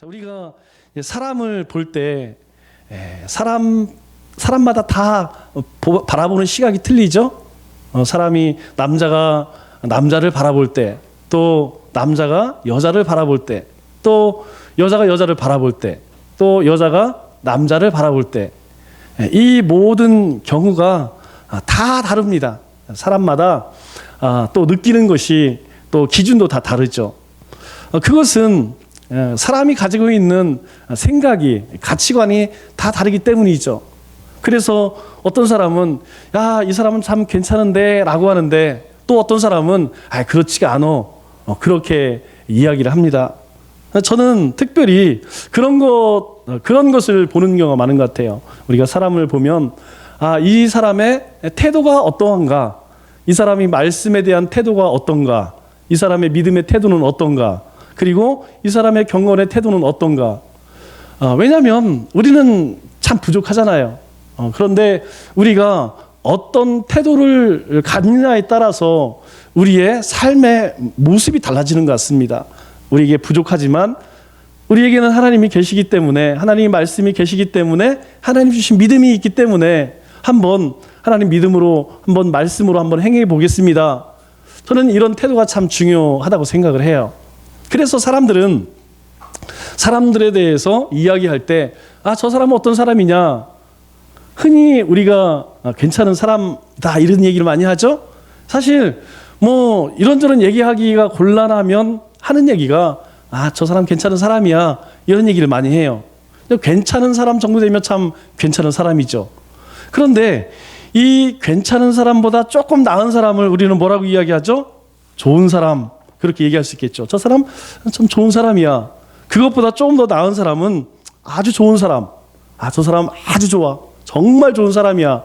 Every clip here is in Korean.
우리가 사람을 볼 때 사람마다 다 바라보는 시각이 틀리죠. 사람이 남자가 남자를 바라볼 때, 또 남자가 여자를 바라볼 때, 또 여자가 여자를 바라볼 때, 또 여자가 남자를 바라볼 때, 이 모든 경우가 다 다릅니다. 사람마다 또 느끼는 것이 또 기준도 다 다르죠. 그것은 사람이 가지고 있는 생각이, 가치관이 다 다르기 때문이죠. 그래서 어떤 사람은 야, 이 사람은 참 괜찮은데 라고 하는데, 또 어떤 사람은 그렇지가 않아, 그렇게 이야기를 합니다. 저는 특별히 그런 것을 보는 경우가 많은 것 같아요. 우리가 사람을 보면 이 사람의 태도가 어떠한가, 이 사람이 말씀에 대한 태도가 어떤가, 이 사람의 믿음의 태도는 어떤가, 그리고 이 사람의 경건의 태도는 어떤가. 왜냐하면 우리는 참 부족하잖아요. 그런데 우리가 어떤 태도를 갖느냐에 따라서 우리의 삶의 모습이 달라지는 것 같습니다. 우리에게 부족하지만 우리에게는 하나님이 계시기 때문에, 하나님의 말씀이 계시기 때문에, 하나님 주신 믿음이 있기 때문에 한번 하나님 믿음으로, 한번 말씀으로 한번 행해 보겠습니다. 저는 이런 태도가 참 중요하다고 생각을 해요. 그래서 사람들은 사람들에 대해서 이야기할 때 저 사람은 어떤 사람이냐, 흔히 우리가 괜찮은 사람이다 이런 얘기를 많이 하죠. 사실 뭐 이런저런 얘기하기가 곤란하면 하는 얘기가 저 사람 괜찮은 사람이야 이런 얘기를 많이 해요. 괜찮은 사람 정도 되면 참 괜찮은 사람이죠. 그런데 이 괜찮은 사람보다 조금 나은 사람을 우리는 뭐라고 이야기하죠? 좋은 사람, 그렇게 얘기할 수 있겠죠. 저 사람 참 좋은 사람이야. 그것보다 조금 더 나은 사람은 아주 좋은 사람, 저 사람 아주 좋아, 정말 좋은 사람이야.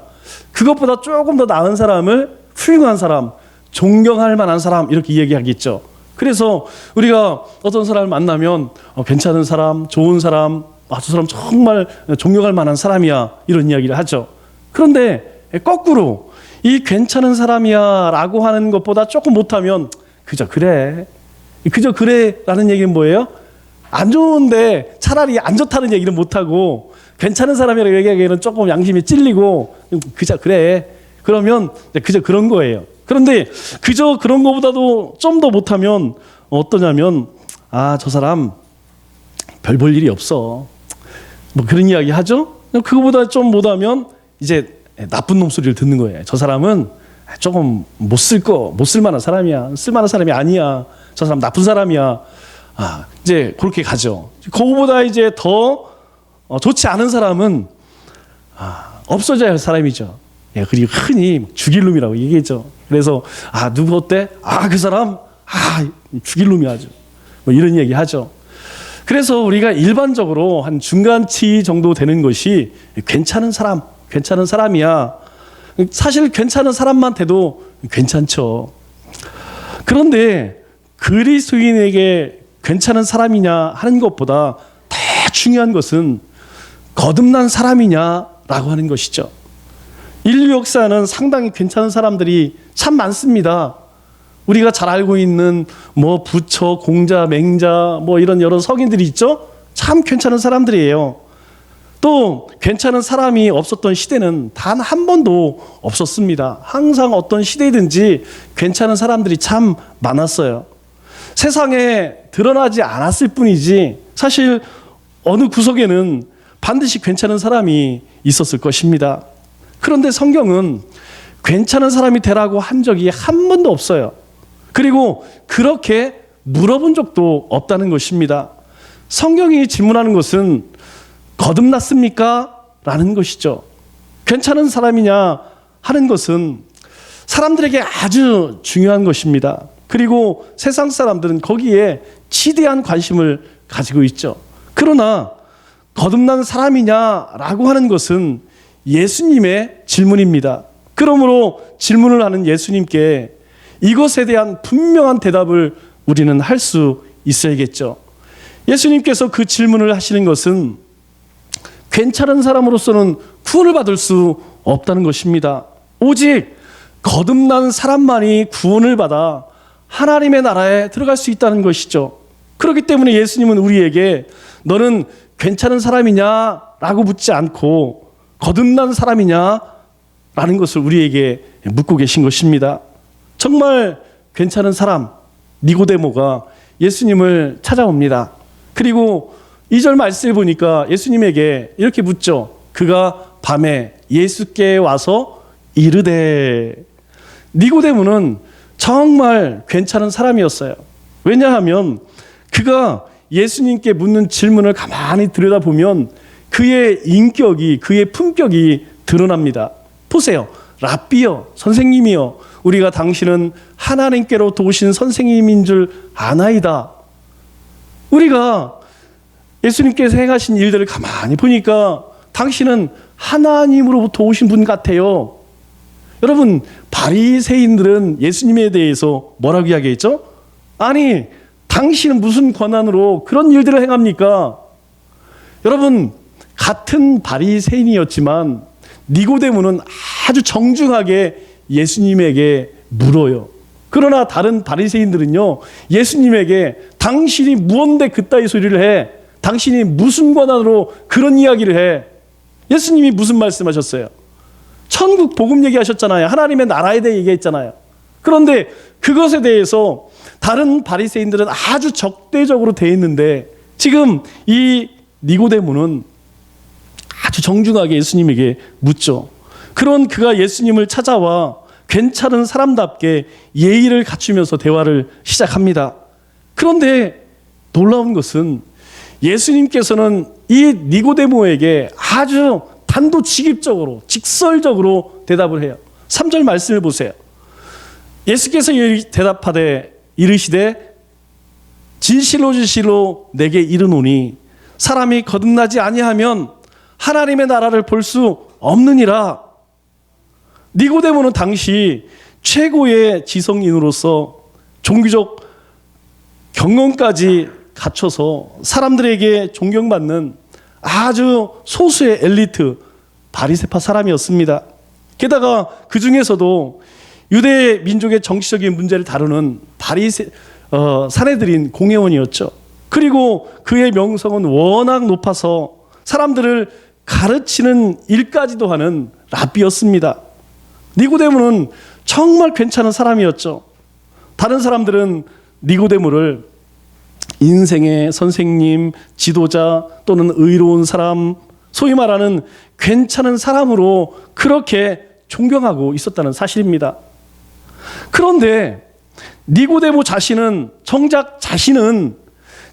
그것보다 조금 더 나은 사람을 훌륭한 사람, 존경할 만한 사람, 이렇게 얘기하겠죠. 그래서 우리가 어떤 사람을 만나면 괜찮은 사람, 좋은 사람, 저 사람 정말 존경할 만한 사람이야, 이런 이야기를 하죠. 그런데 거꾸로 이 괜찮은 사람이야 라고 하는 것보다 조금 못하면 그저 그래 라는 얘기는 뭐예요? 안 좋은데 차라리 안 좋다는 얘기는 못하고 괜찮은 사람이라고 얘기하기에는 조금 양심이 찔리고 그저 그래, 그러면 그저 그런 거예요. 그런데 그저 그런 것보다도 좀 더 못하면 어떠냐면 저 사람 별 볼 일이 없어, 뭐 그런 이야기 하죠. 그거보다 좀 못하면 이제 나쁜 놈 소리를 듣는 거예요. 저 사람은 조금 못 쓸 만한 사람이야, 쓸 만한 사람이 아니야, 저 사람 나쁜 사람이야. 이제 그렇게 가죠. 그거보다 이제 더 좋지 않은 사람은 없어져야 할 사람이죠. 그리고 흔히 죽일 놈이라고 얘기했죠. 그래서 누구 어때? 그 사람 죽일 놈이 아주, 뭐 이런 얘기 하죠. 그래서 우리가 일반적으로 한 중간치 정도 되는 것이 괜찮은 사람이야. 사실 괜찮은 사람만 돼도 괜찮죠. 그런데 그리스도인에게 괜찮은 사람이냐 하는 것보다 더 중요한 것은 거듭난 사람이냐라고 하는 것이죠. 인류 역사는 상당히 괜찮은 사람들이 참 많습니다. 우리가 잘 알고 있는 뭐 부처, 공자, 맹자, 뭐 이런 여러 성인들이 있죠. 참 괜찮은 사람들이에요. 또 괜찮은 사람이 없었던 시대는 단 한 번도 없었습니다. 항상 어떤 시대든지 괜찮은 사람들이 참 많았어요. 세상에 드러나지 않았을 뿐이지 사실 어느 구석에는 반드시 괜찮은 사람이 있었을 것입니다. 그런데 성경은 괜찮은 사람이 되라고 한 적이 한 번도 없어요. 그리고 그렇게 물어본 적도 없다는 것입니다. 성경이 질문하는 것은 거듭났습니까? 라는 것이죠. 괜찮은 사람이냐 하는 것은 사람들에게 아주 중요한 것입니다. 그리고 세상 사람들은 거기에 지대한 관심을 가지고 있죠. 그러나 거듭난 사람이냐라고 하는 것은 예수님의 질문입니다. 그러므로 질문을 하는 예수님께 이것에 대한 분명한 대답을 우리는 할 수 있어야겠죠. 예수님께서 그 질문을 하시는 것은 괜찮은 사람으로서는 구원을 받을 수 없다는 것입니다. 오직 거듭난 사람만이 구원을 받아 하나님의 나라에 들어갈 수 있다는 것이죠. 그렇기 때문에 예수님은 우리에게 너는 괜찮은 사람이냐라고 묻지 않고 거듭난 사람이냐라는 것을 우리에게 묻고 계신 것입니다. 정말 괜찮은 사람 니고데모가 예수님을 찾아옵니다. 그리고 2절 말씀을 보니까 예수님에게 이렇게 묻죠. 그가 밤에 예수께 와서 이르되. 니고데모는 정말 괜찮은 사람이었어요. 왜냐하면 그가 예수님께 묻는 질문을 가만히 들여다보면 그의 인격이, 그의 품격이 드러납니다. 보세요. 랍비여, 선생님이여, 우리가 당신은 하나님께로부터 오신 선생님인 줄 아나이다. 우리가 예수님께서 행하신 일들을 가만히 보니까 당신은 하나님으로부터 오신 분 같아요. 여러분, 바리새인들은 예수님에 대해서 뭐라고 이야기했죠? 아니, 당신은 무슨 권한으로 그런 일들을 행합니까? 여러분, 같은 바리새인이었지만 니고데모는 아주 정중하게 예수님에게 물어요. 그러나 다른 바리새인들은요, 예수님에게 당신이 무언데 그따위 소리를 해? 당신이 무슨 권한으로 그런 이야기를 해? 예수님이 무슨 말씀하셨어요? 천국 복음 얘기하셨잖아요. 하나님의 나라에 대해 얘기했잖아요. 그런데 그것에 대해서 다른 바리새인들은 아주 적대적으로 대했는데 지금 이 니고데모는 아주 정중하게 예수님에게 묻죠. 그런 그가 예수님을 찾아와 괜찮은 사람답게 예의를 갖추면서 대화를 시작합니다. 그런데 놀라운 것은 예수님께서는 이 니고데모에게 아주 단도직입적으로 직설적으로 대답을 해요. 3절 말씀을 보세요. 예수께서 대답하되 이르시되 진실로 진실로 내게 이르노니 사람이 거듭나지 아니하면 하나님의 나라를 볼 수 없느니라. 니고데모는 당시 최고의 지성인으로서 종교적 경험까지 갖춰서 사람들에게 존경받는 아주 소수의 엘리트 바리새파 사람이었습니다. 게다가 그 중에서도 유대 민족의 정치적인 문제를 다루는 사내들인 공회원이었죠. 그리고 그의 명성은 워낙 높아서 사람들을 가르치는 일까지도 하는 랍비였습니다. 니고데모는 정말 괜찮은 사람이었죠. 다른 사람들은 니고데모를 인생의 선생님, 지도자 또는 의로운 사람, 소위 말하는 괜찮은 사람으로 그렇게 존경하고 있었다는 사실입니다. 그런데 니고데모 정작 자신은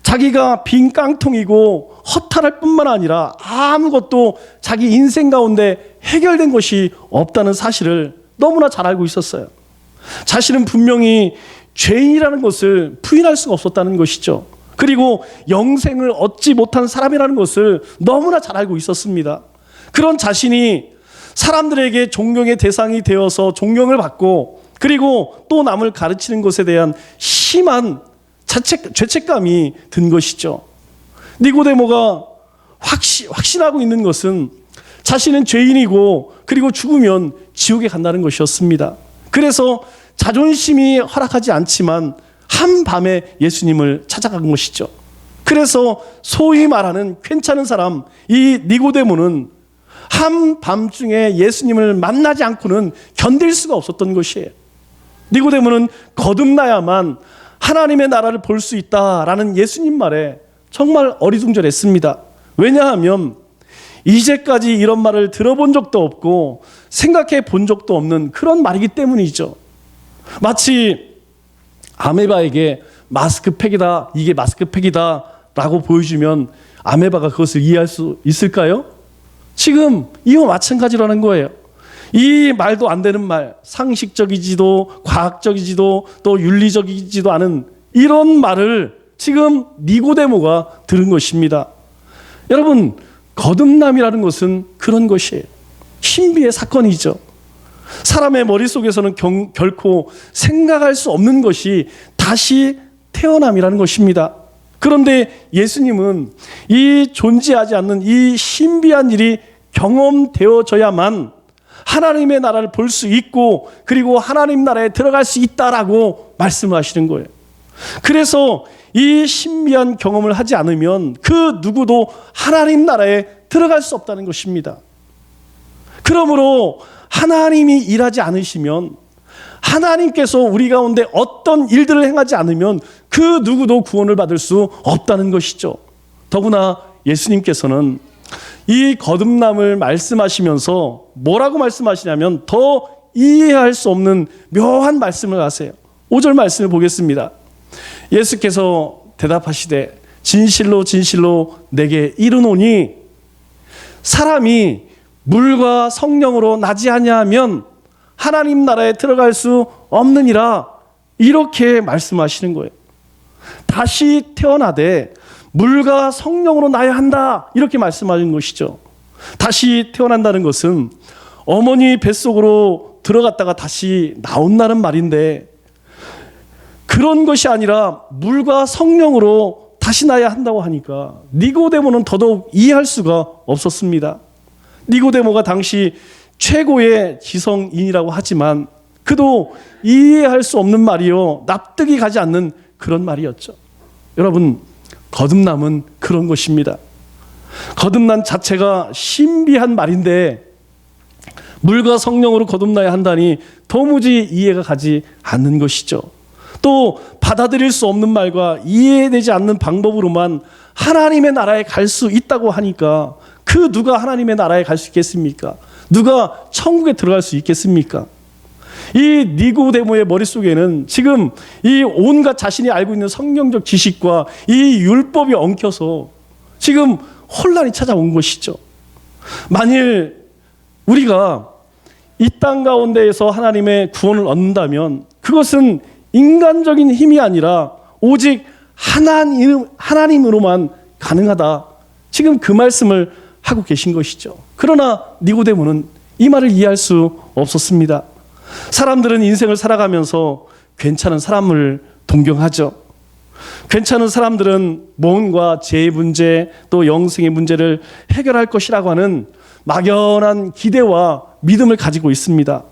자기가 빈 깡통이고 허탈할 뿐만 아니라 아무것도 자기 인생 가운데 해결된 것이 없다는 사실을 너무나 잘 알고 있었어요. 자신은 분명히 죄인이라는 것을 부인할 수가 없었다는 것이죠. 그리고 영생을 얻지 못한 사람이라는 것을 너무나 잘 알고 있었습니다. 그런 자신이 사람들에게 존경의 대상이 되어서 존경을 받고 그리고 또 남을 가르치는 것에 대한 심한 죄책감이 든 것이죠. 니고데모가 확신하고 있는 것은 자신은 죄인이고 그리고 죽으면 지옥에 간다는 것이었습니다. 그래서 자존심이 허락하지 않지만 한밤에 예수님을 찾아간 것이죠. 그래서 소위 말하는 괜찮은 사람 이 니고데모는 한밤중에 예수님을 만나지 않고는 견딜 수가 없었던 것이에요. 니고데모는 거듭나야만 하나님의 나라를 볼 수 있다라는 예수님 말에 정말 어리둥절했습니다. 왜냐하면 이제까지 이런 말을 들어본 적도 없고 생각해 본 적도 없는 그런 말이기 때문이죠. 마치 아메바에게 마스크팩이다, 이게 마스크팩이다 라고 보여주면 아메바가 그것을 이해할 수 있을까요? 지금 이와 마찬가지라는 거예요. 이 말도 안 되는 말, 상식적이지도 과학적이지도 또 윤리적이지도 않은 이런 말을 지금 니고데모가 들은 것입니다. 여러분, 거듭남이라는 것은 그런 것이에요. 신비의 사건이죠. 사람의 머릿속에서는 결코 생각할 수 없는 것이 다시 태어남이라는 것입니다. 그런데 예수님은 이 존재하지 않는 이 신비한 일이 경험되어져야만 하나님의 나라를 볼 수 있고 그리고 하나님 나라에 들어갈 수 있다라고 말씀하시는 거예요. 그래서 이 신비한 경험을 하지 않으면 그 누구도 하나님 나라에 들어갈 수 없다는 것입니다. 그러므로 하나님이 일하지 않으시면, 하나님께서 우리 가운데 어떤 일들을 행하지 않으면 그 누구도 구원을 받을 수 없다는 것이죠. 더구나 예수님께서는 이 거듭남을 말씀하시면서 뭐라고 말씀하시냐면 더 이해할 수 없는 묘한 말씀을 하세요. 5절 말씀을 보겠습니다. 예수께서 대답하시되 진실로 진실로 내게 이르노니 사람이 물과 성령으로 나지 아니하면 하나님 나라에 들어갈 수 없느니라, 이렇게 말씀하시는 거예요. 다시 태어나되 물과 성령으로 나야 한다, 이렇게 말씀하는 것이죠. 다시 태어난다는 것은 어머니 뱃속으로 들어갔다가 다시 나온다는 말인데, 그런 것이 아니라 물과 성령으로 다시 나야 한다고 하니까 니고데모는 더더욱 이해할 수가 없었습니다. 니고데모가 당시 최고의 지성인이라고 하지만 그도 이해할 수 없는 말이요, 납득이 가지 않는 그런 말이었죠. 여러분, 거듭남은 그런 것입니다. 거듭난 자체가 신비한 말인데 물과 성령으로 거듭나야 한다니 도무지 이해가 가지 않는 것이죠. 또 받아들일 수 없는 말과 이해되지 않는 방법으로만 하나님의 나라에 갈 수 있다고 하니까 그 누가 하나님의 나라에 갈 수 있겠습니까? 누가 천국에 들어갈 수 있겠습니까? 이 니고데모의 머릿속에는 지금 이 온갖 자신이 알고 있는 성경적 지식과 이 율법이 엉켜서 지금 혼란이 찾아온 것이죠. 만일 우리가 이 땅 가운데에서 하나님의 구원을 얻는다면 그것은 인간적인 힘이 아니라 오직 하나님으로만 가능하다, 지금 그 말씀을 하고 계신 것이죠. 그러나 니고데모는 이 말을 이해할 수 없었습니다. 사람들은 인생을 살아가면서 괜찮은 사람을 동경하죠. 괜찮은 사람들은 모험과 죄의 문제, 또 영생의 문제를 해결할 것이라고 하는 막연한 기대와 믿음을 가지고 있습니다.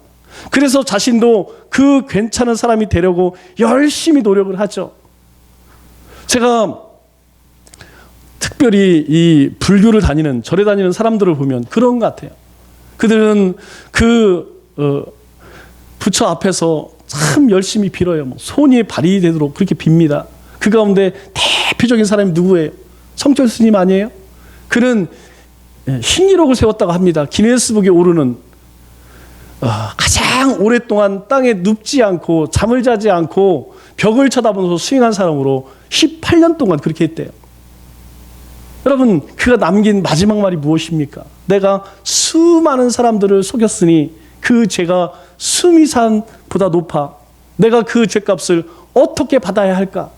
그래서 자신도 그 괜찮은 사람이 되려고 열심히 노력을 하죠. 제가 특별히 이 불교를 다니는, 절에 다니는 사람들을 보면 그런 것 같아요. 그들은 부처 앞에서 참 열심히 빌어요. 손이 발휘되도록 그렇게 빕니다. 그 가운데 대표적인 사람이 누구예요? 성철 스님 아니에요? 그는 신기록을 세웠다고 합니다. 기네스북에 오르는 가장 오랫동안 땅에 눕지 않고 잠을 자지 않고 벽을 쳐다보면서 수행한 사람으로 18년 동안 그렇게 했대요. 여러분, 그가 남긴 마지막 말이 무엇입니까? 내가 수많은 사람들을 속였으니 그 죄가 수미산보다 높아. 내가 그 죄값을 어떻게 받아야 할까?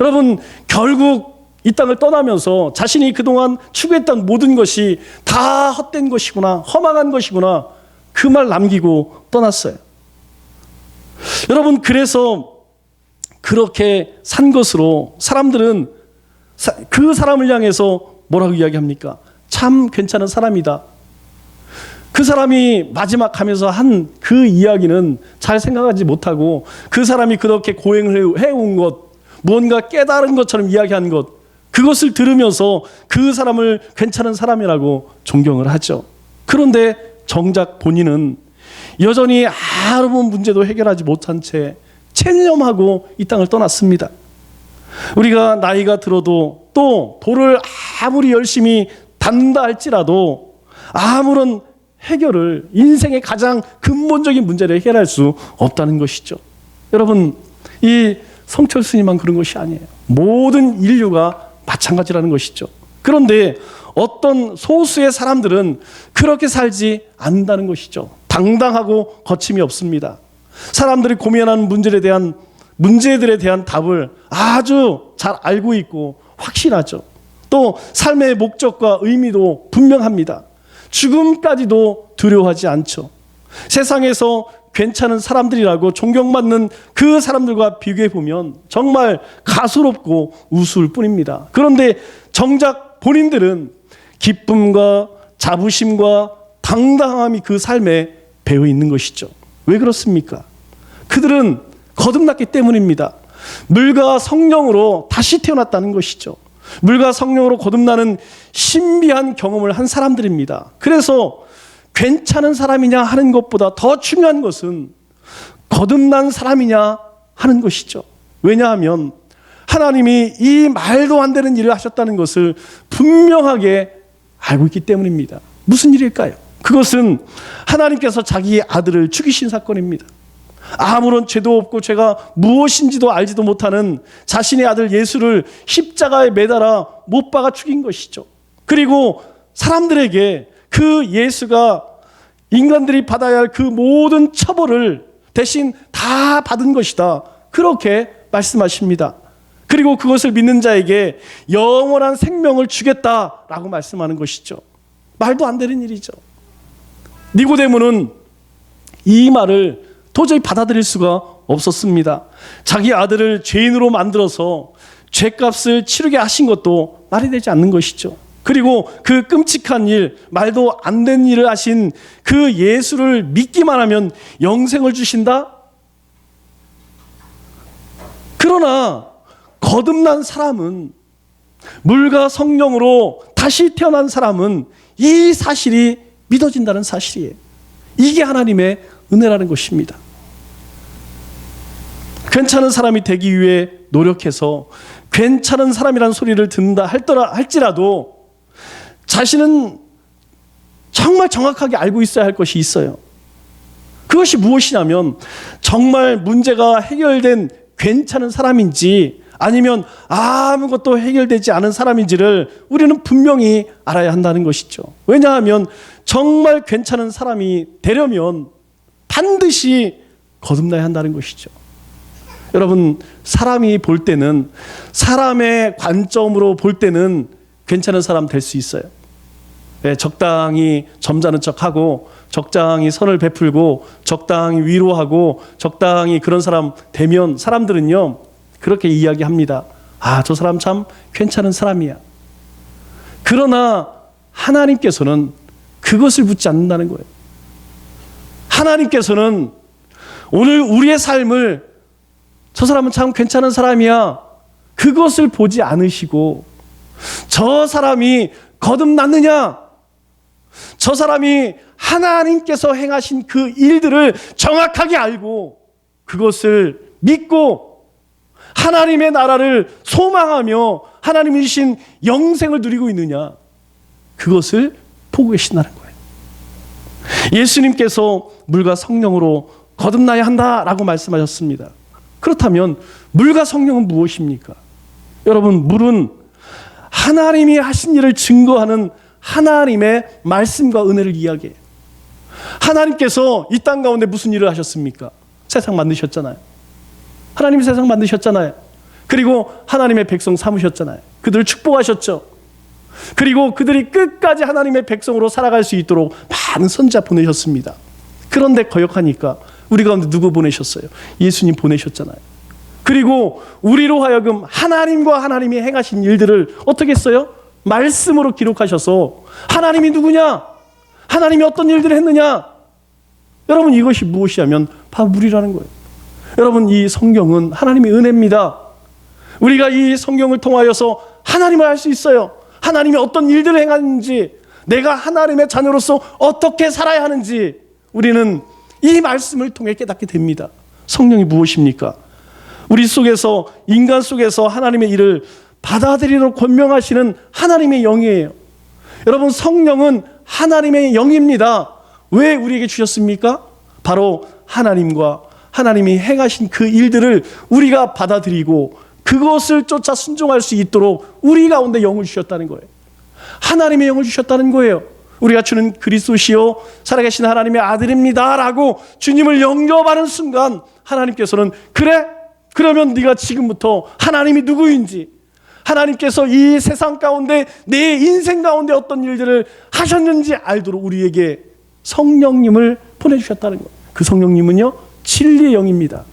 여러분, 결국 이 땅을 떠나면서 자신이 그동안 추구했던 모든 것이 다 헛된 것이구나, 허망한 것이구나, 그 말 남기고 떠났어요. 여러분, 그래서 그렇게 산 것으로 사람들은 그 사람을 향해서 뭐라고 이야기합니까? 참 괜찮은 사람이다. 그 사람이 마지막 가면서 한 그 이야기는 잘 생각하지 못하고 그 사람이 그렇게 고행을 해온 것, 무언가 깨달은 것처럼 이야기한 것, 그것을 들으면서 그 사람을 괜찮은 사람이라고 존경을 하죠. 그런데 정작 본인은 여전히 아무런 문제도 해결하지 못한 채 체념하고 이 땅을 떠났습니다. 우리가 나이가 들어도 또 도를 아무리 열심히 닦는다 할지라도 아무런 해결을, 인생의 가장 근본적인 문제를 해결할 수 없다는 것이죠. 여러분, 이 성철 스님만 그런 것이 아니에요. 모든 인류가 마찬가지라는 것이죠. 그런데 어떤 소수의 사람들은 그렇게 살지 않는다는 것이죠. 당당하고 거침이 없습니다. 사람들이 고민하는 문제들에 대한 답을 아주 잘 알고 있고 확신하죠. 또 삶의 목적과 의미도 분명합니다. 죽음까지도 두려워하지 않죠. 세상에서 괜찮은 사람들이라고 존경받는 그 사람들과 비교해 보면 정말 가소롭고 우스울 뿐입니다. 그런데 정작 본인들은 기쁨과 자부심과 당당함이 그 삶에 배어 있는 것이죠. 왜 그렇습니까? 그들은 거듭났기 때문입니다. 물과 성령으로 다시 태어났다는 것이죠. 물과 성령으로 거듭나는 신비한 경험을 한 사람들입니다. 그래서 괜찮은 사람이냐 하는 것보다 더 중요한 것은 거듭난 사람이냐 하는 것이죠. 왜냐하면 하나님이 이 말도 안 되는 일을 하셨다는 것을 분명하게 알고 있기 때문입니다. 무슨 일일까요? 그것은 하나님께서 자기 아들을 죽이신 사건입니다. 아무런 죄도 없고 죄가 무엇인지도 알지도 못하는 자신의 아들 예수를 십자가에 매달아 못 박아 죽인 것이죠. 그리고 사람들에게 그 예수가 인간들이 받아야 할 그 모든 처벌을 대신 다 받은 것이다, 그렇게 말씀하십니다. 그리고 그것을 믿는 자에게 영원한 생명을 주겠다라고 말씀하는 것이죠. 말도 안 되는 일이죠. 니고데모는 이 말을 도저히 받아들일 수가 없었습니다. 자기 아들을 죄인으로 만들어서 죄값을 치르게 하신 것도 말이 되지 않는 것이죠. 그리고 그 끔찍한 일, 말도 안 되는 일을 하신 그 예수를 믿기만 하면 영생을 주신다? 그러나 거듭난 사람은, 물과 성령으로 다시 태어난 사람은 이 사실이 믿어진다는 사실이에요. 이게 하나님의 은혜라는 것입니다. 괜찮은 사람이 되기 위해 노력해서 괜찮은 사람이라는 소리를 듣는다 할지라도 자신은 정말 정확하게 알고 있어야 할 것이 있어요. 그것이 무엇이냐면 정말 문제가 해결된 괜찮은 사람인지 아니면 아무것도 해결되지 않은 사람인지를 우리는 분명히 알아야 한다는 것이죠. 왜냐하면 정말 괜찮은 사람이 되려면 반드시 거듭나야 한다는 것이죠. 여러분, 사람이 볼 때는, 사람의 관점으로 볼 때는 괜찮은 사람 될 수 있어요. 적당히 점잖은 척하고 적당히 선을 베풀고 적당히 위로하고 적당히 그런 사람 되면 사람들은요 그렇게 이야기합니다. 아, 저 사람 참 괜찮은 사람이야. 그러나 하나님께서는 그것을 묻지 않는다는 거예요. 하나님께서는 오늘 우리의 삶을 저 사람은 참 괜찮은 사람이야, 그것을 보지 않으시고 저 사람이 거듭났느냐, 저 사람이 하나님께서 행하신 그 일들을 정확하게 알고 그것을 믿고 하나님의 나라를 소망하며 하나님이 주신 영생을 누리고 있느냐, 그것을 보고 계신다는 거예요. 예수님께서 물과 성령으로 거듭나야 한다라고 말씀하셨습니다. 그렇다면 물과 성령은 무엇입니까? 여러분, 물은 하나님이 하신 일을 증거하는 하나님의 말씀과 은혜를 이야기해요. 하나님께서 이 땅 가운데 무슨 일을 하셨습니까? 세상 만드셨잖아요. 하나님이 세상 만드셨잖아요. 그리고 하나님의 백성 삼으셨잖아요. 그들을 축복하셨죠. 그리고 그들이 끝까지 하나님의 백성으로 살아갈 수 있도록 많은 선지자 보내셨습니다. 그런데 거역하니까 우리 가운데 누구 보내셨어요? 예수님 보내셨잖아요. 그리고 우리로 하여금 하나님과 하나님이 행하신 일들을 어떻게 했어요? 말씀으로 기록하셔서 하나님이 누구냐? 하나님이 어떤 일들을 했느냐? 여러분, 이것이 무엇이냐면 바로 물이라는 거예요. 여러분, 이 성경은 하나님의 은혜입니다. 우리가 이 성경을 통하여서 하나님을 알 수 있어요. 하나님이 어떤 일들을 행하는지, 내가 하나님의 자녀로서 어떻게 살아야 하는지 우리는 이 말씀을 통해 깨닫게 됩니다. 성령이 무엇입니까? 우리 속에서, 인간 속에서 하나님의 일을 받아들이도록 권명하시는 하나님의 영이에요. 여러분, 성령은 하나님의 영입니다. 왜 우리에게 주셨습니까? 바로 하나님과 하나님이 행하신 그 일들을 우리가 받아들이고 그것을 쫓아 순종할 수 있도록 우리 가운데 영을 주셨다는 거예요. 하나님의 영을 주셨다는 거예요. 우리가 주는 그리스도시요 살아계신 하나님의 아들입니다 라고 주님을 영접하는 순간 하나님께서는 그래? 그러면 네가 지금부터 하나님이 누구인지, 하나님께서 이 세상 가운데 내 인생 가운데 어떤 일들을 하셨는지 알도록 우리에게 성령님을 보내주셨다는 거예요. 그 성령님은요 진리의 영입니다.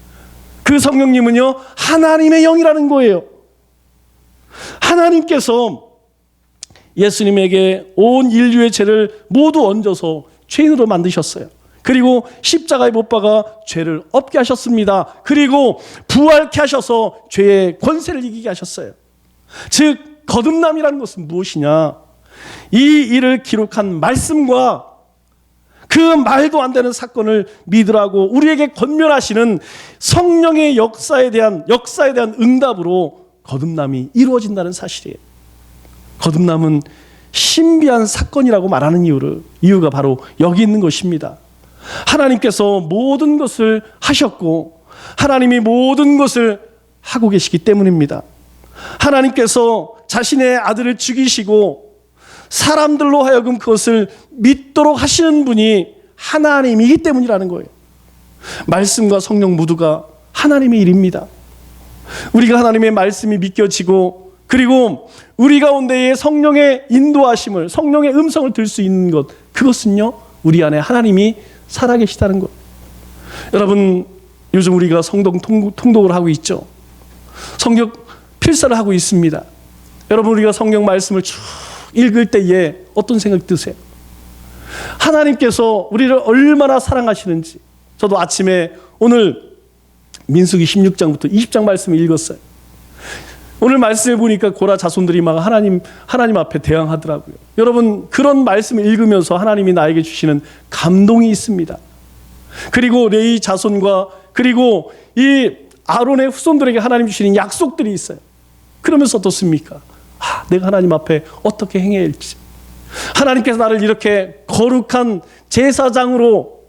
그 성령님은요 하나님의 영이라는 거예요. 하나님께서 예수님에게 온 인류의 죄를 모두 얹어서 죄인으로 만드셨어요. 그리고 십자가에 못 박아 죄를 없게 하셨습니다. 그리고 부활케 하셔서 죄의 권세를 이기게 하셨어요. 즉 거듭남이라는 것은 무엇이냐? 이 일을 기록한 말씀과 그 말도 안 되는 사건을 믿으라고 우리에게 권면하시는 성령의 역사에 대한 응답으로 거듭남이 이루어진다는 사실이에요. 거듭남은 신비한 사건이라고 말하는 이유가 바로 여기 있는 것입니다. 하나님께서 모든 것을 하셨고 하나님이 모든 것을 하고 계시기 때문입니다. 하나님께서 자신의 아들을 죽이시고 사람들로 하여금 그것을 믿도록 하시는 분이 하나님이기 때문이라는 거예요. 말씀과 성령 모두가 하나님의 일입니다. 우리가 하나님의 말씀이 믿겨지고 그리고 우리 가운데에 성령의 인도하심을, 성령의 음성을 들 수 있는 것, 그것은요 우리 안에 하나님이 살아계시다는 것. 여러분, 요즘 우리가 성경 통독을 하고 있죠. 성경 필사를 하고 있습니다. 여러분, 우리가 성경 말씀을 쭉 읽을 때에 어떤 생각이 드세요? 하나님께서 우리를 얼마나 사랑하시는지. 저도 아침에 오늘 민수기 16장부터 20장 말씀을 읽었어요. 오늘 말씀을 보니까 고라 자손들이 막 하나님 앞에 대항하더라고요. 여러분, 그런 말씀을 읽으면서 하나님이 나에게 주시는 감동이 있습니다. 그리고 레위 자손과 그리고 이 아론의 후손들에게 하나님 주시는 약속들이 있어요. 그러면서 어떻습니까? 내가 하나님 앞에 어떻게 행해야 할지. 하나님께서 나를 이렇게 거룩한 제사장으로,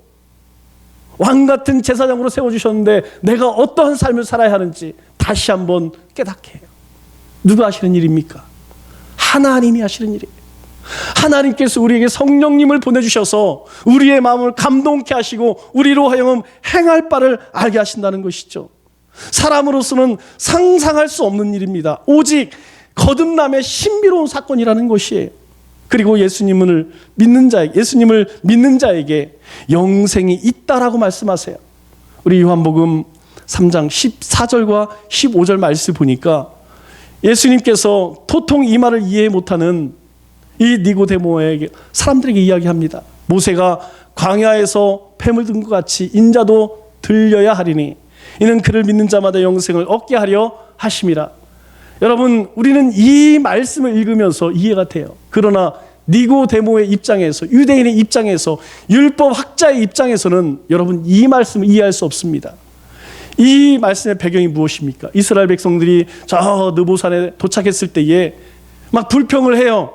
왕 같은 제사장으로 세워주셨는데 내가 어떠한 삶을 살아야 하는지 다시 한번 깨닫게 해요. 누가 하시는 일입니까? 하나님이 하시는 일이에요. 하나님께서 우리에게 성령님을 보내주셔서 우리의 마음을 감동케 하시고 우리로 하여금 행할 바를 알게 하신다는 것이죠. 사람으로서는 상상할 수 없는 일입니다. 오직 거듭남의 신비로운 사건이라는 것이에요. 그리고 예수님을 믿는 자에게 영생이 있다라고 말씀하세요. 우리 요한복음 3장 14절과 15절 말씀 보니까 예수님께서 도통 이 말을 이해 못하는 이 니고데모에게, 사람들에게 이야기합니다. 모세가 광야에서 뱀을 든 것 같이 인자도 들려야 하리니 이는 그를 믿는 자마다 영생을 얻게 하려 하심이라. 여러분, 우리는 이 말씀을 읽으면서 이해가 돼요. 그러나 니고데모의 입장에서, 유대인의 입장에서, 율법 학자의 입장에서는 여러분 이 말씀을 이해할 수 없습니다. 이 말씀의 배경이 무엇입니까? 이스라엘 백성들이 저 느보산에 도착했을 때에 막 불평을 해요.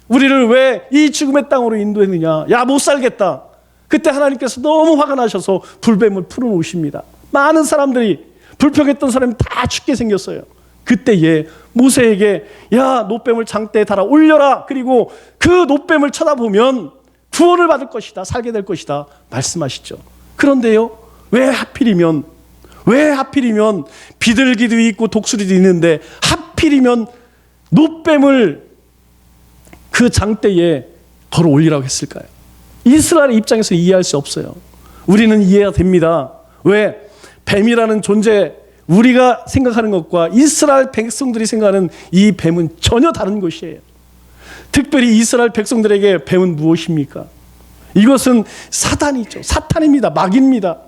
우리를 왜 이 죽음의 땅으로 인도했느냐? 야, 못 살겠다. 그때 하나님께서 너무 화가 나셔서 불뱀을 풀어놓으십니다. 많은 사람들이, 불평했던 사람이 다 죽게 생겼어요. 그때에 모세에게 야, 노뱀을 장대에 달아 올려라. 그리고 그 노뱀을 쳐다보면 구원을 받을 것이다. 살게 될 것이다. 말씀하시죠. 그런데요, 왜 하필이면 비둘기도 있고 독수리도 있는데 하필이면 노뱀을 그 장대에 걸어 올리라고 했을까요? 이스라엘 입장에서 이해할 수 없어요. 우리는 이해가 됩니다. 왜? 뱀이라는 존재, 우리가 생각하는 것과 이스라엘 백성들이 생각하는 이 뱀은 전혀 다른 것이에요. 특별히 이스라엘 백성들에게 뱀은 무엇입니까? 이것은 사단이죠. 사탄입니다. 마귀입니다.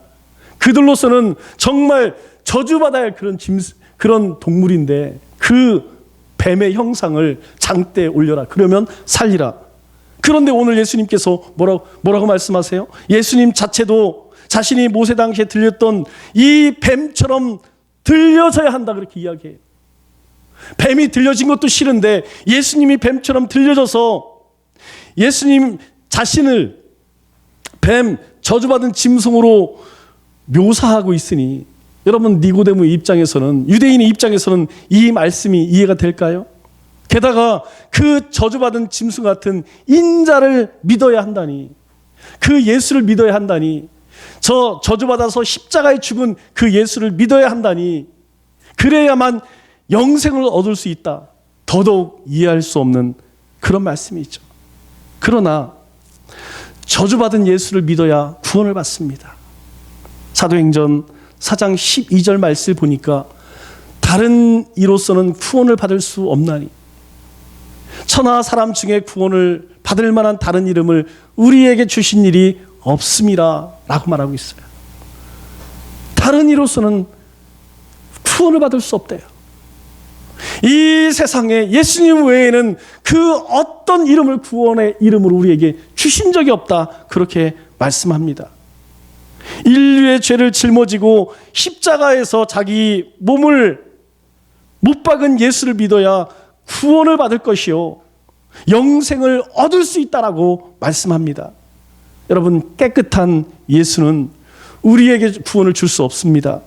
그들로서는 정말 저주받아야 할 그런 동물인데 그 뱀의 형상을 장대에 올려라. 그러면 살리라. 그런데 오늘 예수님께서 뭐라고 말씀하세요? 예수님 자체도 자신이 모세 당시에 들렸던 이 뱀처럼 들려져야 한다, 그렇게 이야기해요. 뱀이 들려진 것도 싫은데 예수님이 뱀처럼 들려져서 예수님 자신을 뱀, 저주받은 짐승으로 묘사하고 있으니 여러분, 니고데모 입장에서는, 유대인의 입장에서는 이 말씀이 이해가 될까요? 게다가 그 저주받은 짐승 같은 인자를 믿어야 한다니, 그 예수를 믿어야 한다니, 저 저주받아서 십자가에 죽은 그 예수를 믿어야 한다니, 그래야만 영생을 얻을 수 있다. 더더욱 이해할 수 없는 그런 말씀이죠. 그러나 저주받은 예수를 믿어야 구원을 받습니다. 사도행전 4장 12절 말씀을 보니까 다른 이로서는 구원을 받을 수 없나니 천하 사람 중에 구원을 받을 만한 다른 이름을 우리에게 주신 일이 없음이라 라고 말하고 있어요. 다른 이로서는 구원을 받을 수 없대요. 이 세상에 예수님 외에는 그 어떤 이름을 구원의 이름으로 우리에게 주신 적이 없다, 그렇게 말씀합니다. 인류의 죄를 짊어지고 십자가에서 자기 몸을 못 박은 예수를 믿어야 구원을 받을 것이요 영생을 얻을 수 있다라고 말씀합니다. 여러분, 깨끗한 예수는 우리에게 구원을 줄 수 없습니다.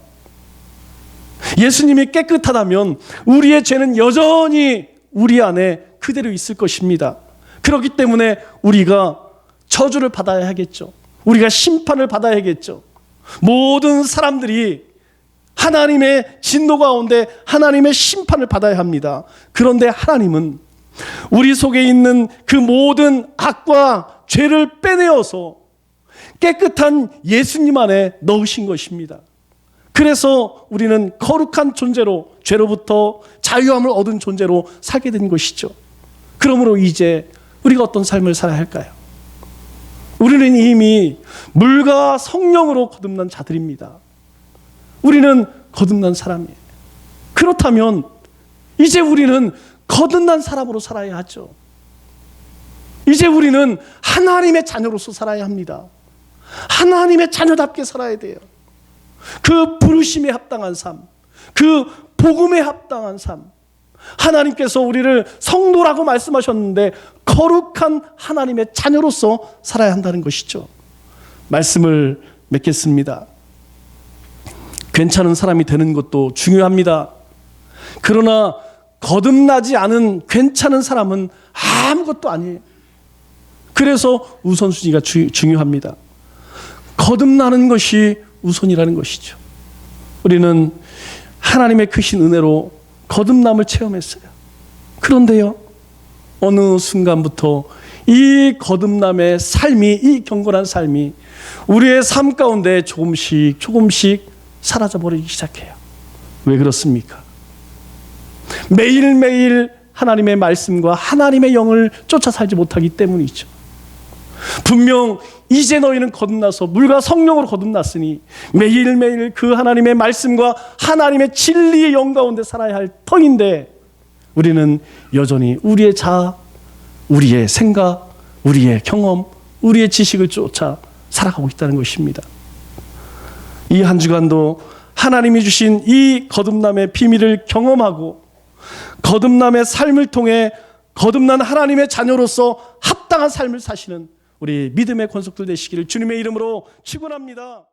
예수님이 깨끗하다면 우리의 죄는 여전히 우리 안에 그대로 있을 것입니다. 그렇기 때문에 우리가 저주를 받아야 하겠죠. 우리가 심판을 받아야겠죠. 모든 사람들이 하나님의 진노 가운데 하나님의 심판을 받아야 합니다. 그런데 하나님은 우리 속에 있는 그 모든 악과 죄를 빼내어서 깨끗한 예수님 안에 넣으신 것입니다. 그래서 우리는 거룩한 존재로, 죄로부터 자유함을 얻은 존재로 살게 된 것이죠. 그러므로 이제 우리가 어떤 삶을 살아야 할까요? 우리는 이미 물과 성령으로 거듭난 자들입니다. 우리는 거듭난 사람이에요. 그렇다면 이제 우리는 거듭난 사람으로 살아야 하죠. 이제 우리는 하나님의 자녀로서 살아야 합니다. 하나님의 자녀답게 살아야 돼요. 그 부르심에 합당한 삶, 그 복음에 합당한 삶. 하나님께서 우리를 성도라고 말씀하셨는데 거룩한 하나님의 자녀로서 살아야 한다는 것이죠. 말씀을 맺겠습니다. 괜찮은 사람이 되는 것도 중요합니다. 그러나 거듭나지 않은 괜찮은 사람은 아무것도 아니에요. 그래서 우선순위가 중요합니다. 거듭나는 것이 우선이라는 것이죠. 우리는 하나님의 크신 은혜로 거듭남을 체험했어요. 그런데요, 어느 순간부터 이 거듭남의 삶이, 이 경건한 삶이 우리의 삶 가운데 조금씩 사라져버리기 시작해요. 왜 그렇습니까? 매일매일 하나님의 말씀과 하나님의 영을 쫓아 살지 못하기 때문이죠. 분명 이제 너희는 거듭나서 물과 성령으로 거듭났으니 매일매일 그 하나님의 말씀과 하나님의 진리의 영 가운데 살아야 할 터인데 우리는 여전히 우리의 자아, 우리의 생각, 우리의 경험, 우리의 지식을 쫓아 살아가고 있다는 것입니다. 이 한 주간도 하나님이 주신 이 거듭남의 비밀을 경험하고 거듭남의 삶을 통해 거듭난 하나님의 자녀로서 합당한 삶을 사시는 우리 믿음의 권속들 되시기를 주님의 이름으로 축원합니다.